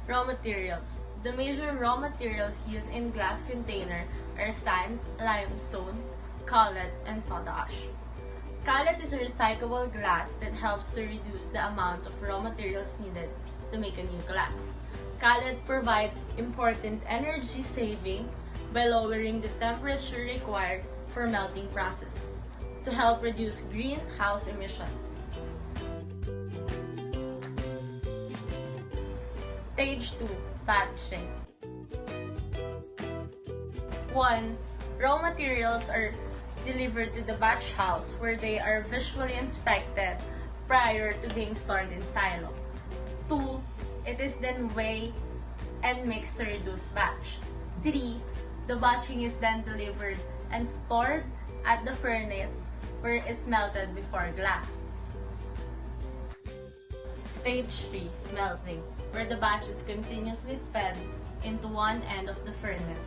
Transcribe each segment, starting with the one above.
Raw materials. The major raw materials used in glass container are sand, limestones, cullet, and soda ash. Cullet is a recyclable glass that helps to reduce the amount of raw materials needed to make a new glass. Cullet provides important energy saving by lowering the temperature required for melting process to help reduce greenhouse emissions. Stage 2. Batching. 1. Raw materials are delivered to the batch house where they are visually inspected prior to being stored in silo. 2. It is then weighed and mixed to reduce batch. 3. The batching is then delivered and stored at the furnace where it is melted before glass. Stage 3. Melting, where the batch is continuously fed into one end of the furnace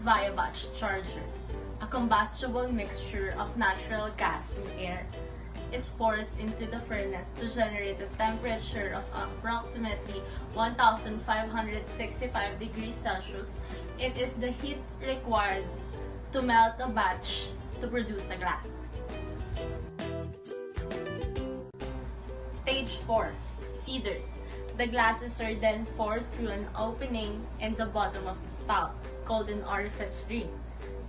via batch charger. A combustible mixture of natural gas and air is forced into the furnace to generate a temperature of approximately 1565 degrees Celsius. It is the heat required to melt a batch to produce a glass. Stage 4. Feeders. The glasses are then forced through an opening in the bottom of the spout, called an orifice ring.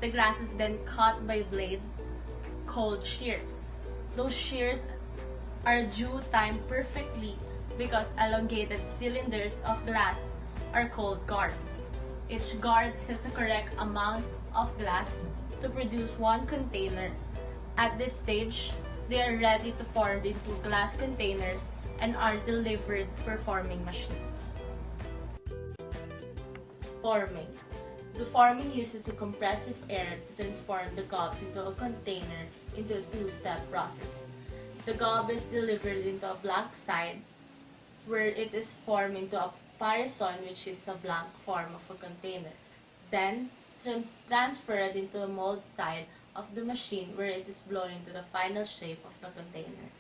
The glass is then cut by blade, called shears. Those shears are due timed perfectly because elongated cylinders of glass are called guards. Each guard has a correct amount of glass to produce one container. At this stage, they are ready to form into glass containers and are delivered per forming machines. Forming. The forming uses a compressive air to transform the gobs into a container into a two-step process. The gob is delivered into a blank side where it is formed into a parison, which is a blank form of a container. Then transferred into a mold side of the machine where it is blown into the final shape of the container.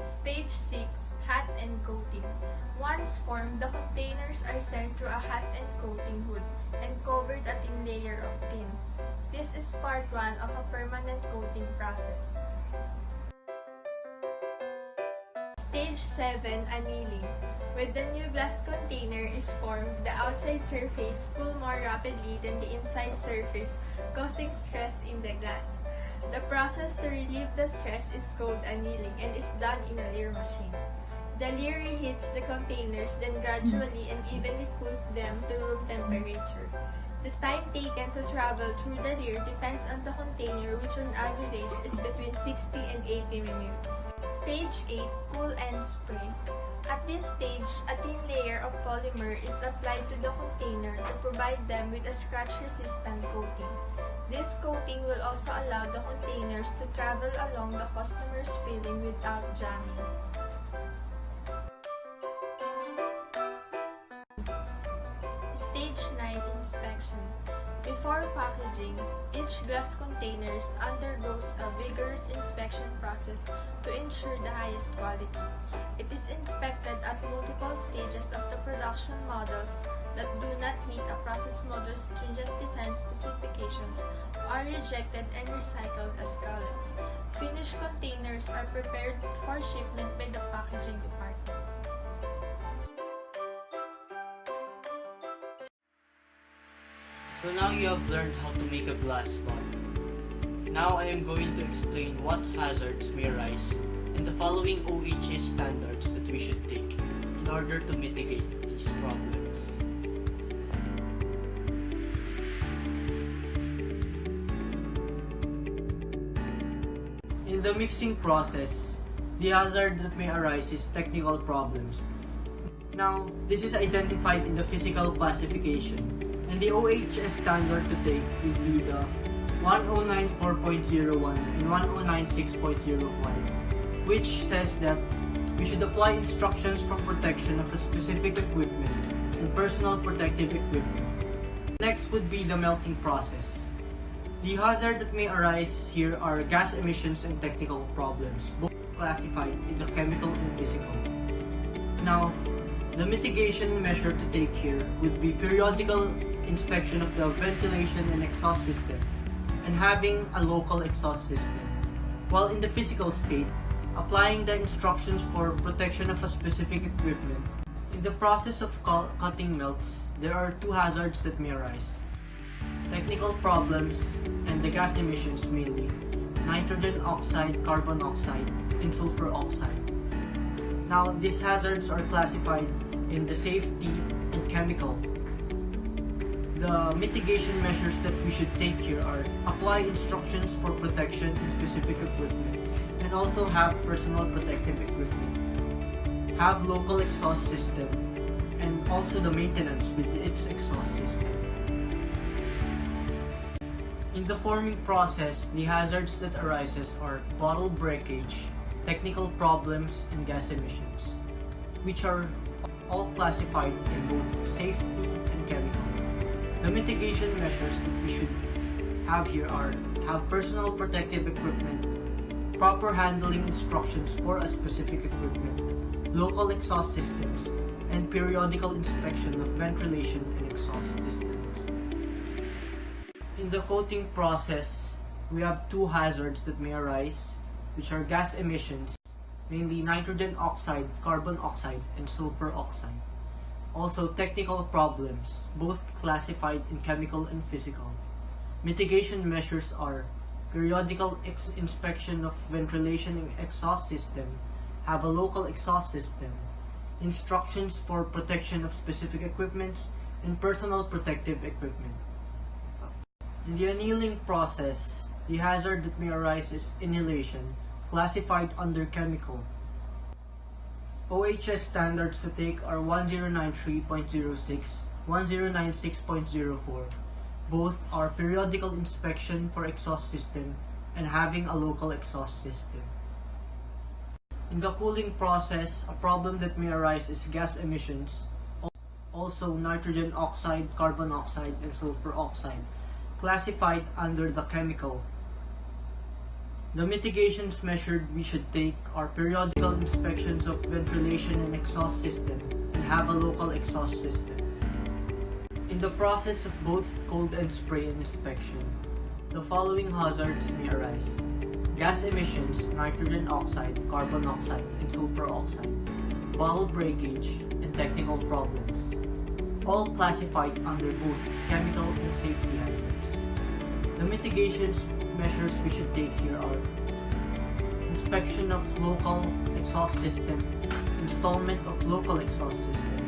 Stage 6. Hot and coating. Once formed, the containers are sent through a hot and coating hood and covered a thin layer of tin. This is part 1 of a permanent coating process. Stage 7. Annealing. When the new glass container is formed, the outside surface cools more rapidly than the inside surface, causing stress in the glass. The process to relieve the stress is called annealing and is done in a Lear machine. The Lear reheats the containers, then gradually and evenly cools them to room temperature. The time taken to travel through the Lear depends on the container, which on average is between 60 and 80 minutes. Stage 8. Cool and spray. At this stage, a thin layer of polymer is applied to the container to provide them with a scratch-resistant coating. This coating will also allow the containers to travel along the customer's filling without jamming. Stage 9. Inspection. Before packaging, each glass containers undergoes a vigorous inspection process to ensure the highest quality. It is inspected at multiple stages of the production models that do not meet a process model's stringent design specifications are rejected and recycled as cullet. Finished containers are prepared for shipment by the packaging department. So now you have learned how to make a glass bottle. Now I am going to explain what hazards may arise and the following OHS standards that we should take in order to mitigate these problems. In the mixing process, the hazard that may arise is technical problems. Now, this is identified in the physical classification, and the OHS standard to take would be the 1094.01 and 1096.05, which says that we should apply instructions for protection of a specific equipment and personal protective equipment. Next would be the melting process. The hazard that may arise here are gas emissions and technical problems, both classified in the chemical and physical. Now, the mitigation measure to take here would be periodical inspection of the ventilation and exhaust system and having a local exhaust system. While in the physical state, applying the instructions for protection of a specific equipment. In the process of cutting melts, there are two hazards that may arise. Technical problems and the gas emissions mainly, nitrogen oxide, carbon oxide, and sulfur oxide. Now, these hazards are classified in the safety and chemical. The mitigation measures that we should take here are apply instructions for protection in specific equipment and also have personal protective equipment, have local exhaust system, and also the maintenance with its exhaust system. In the forming process, the hazards that arises are bottle breakage, technical problems, and gas emissions, which are all classified in both safety and chemical. The mitigation measures that we should have here are have personal protective equipment, proper handling instructions for a specific equipment, local exhaust systems, and periodical inspection of ventilation and exhaust systems. In the coating process, we have two hazards that may arise, which are gas emissions, mainly nitrogen oxide, carbon oxide, and sulfur oxide. Also, technical problems, both classified in chemical and physical. Mitigation measures are periodical inspection of ventilation and exhaust system, have a local exhaust system, instructions for protection of specific equipment, and personal protective equipment. In the annealing process, the hazard that may arise is inhalation, classified under chemical. OHS standards to take are 1093.06, 1096.04. Both are periodical inspection for exhaust system and having a local exhaust system. In the cooling process, a problem that may arise is gas emissions, also nitrogen oxide, carbon oxide, and sulfur oxide, classified under the chemical. The mitigations measured we should take are periodical inspections of ventilation and exhaust system and have a local exhaust system. In the process of both cold and spray inspection, the following hazards may arise: gas emissions, nitrogen oxide, carbon oxide, and sulfur oxide, bottle breakage, and technical problems, all classified under both chemical and safety hazards. The mitigations measures we should take here are inspection of local exhaust system, installment of local exhaust system,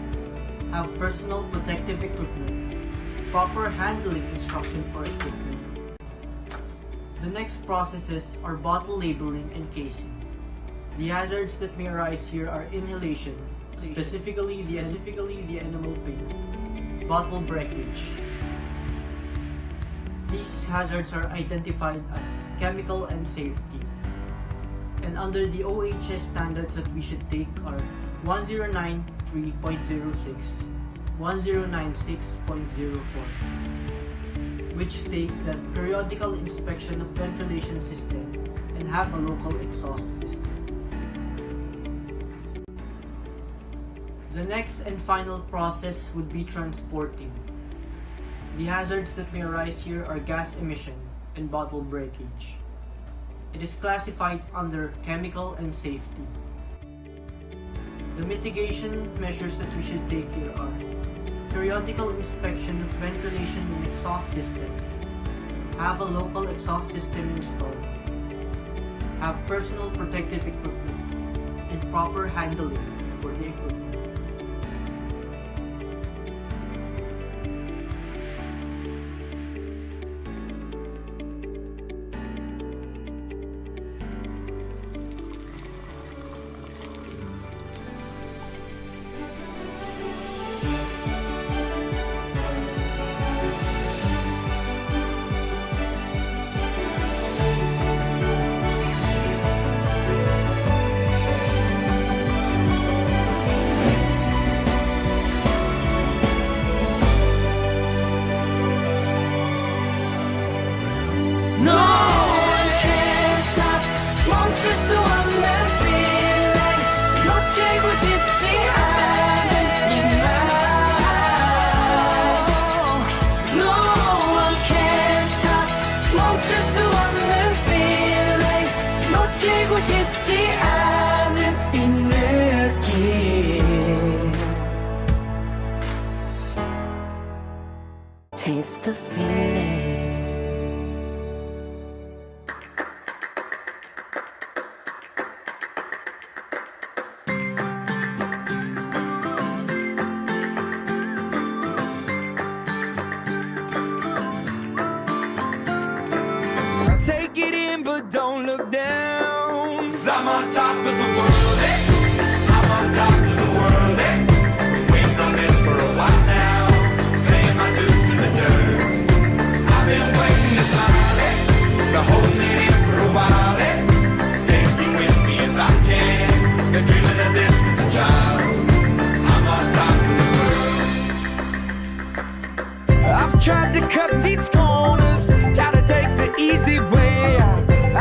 have personal protective equipment, proper handling instruction for equipment. The next processes are bottle labeling and casing. The hazards that may arise here are inhalation, specifically the enamel paint, bottle breakage. These hazards are identified as chemical and safety. And under the OHS standards that we should take are 1093.06, 1096.04, which states that periodical inspection of ventilation system and have a local exhaust system. The next and final process would be transporting. The hazards that may arise here are gas emission and bottle breakage. It is classified under chemical and safety. The mitigation measures that we should take here are periodical inspection of ventilation and exhaust system, have a local exhaust system installed, have personal protective equipment, and proper handling for the equipment. taste the feeling. Take it in, but don't look down. 'Cause I'm on top of the world, eh? I'm on top of the world, eh? Been waiting on this for a while now, paying my dues to the dirt. I've been waiting to smile, eh? Been holding it in for a while, eh? Take you with me if I can. Been dreaming of this since a child. I'm on top of the world. I've tried to cut these corners, try to take the easy way.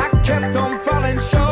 I kept on falling short.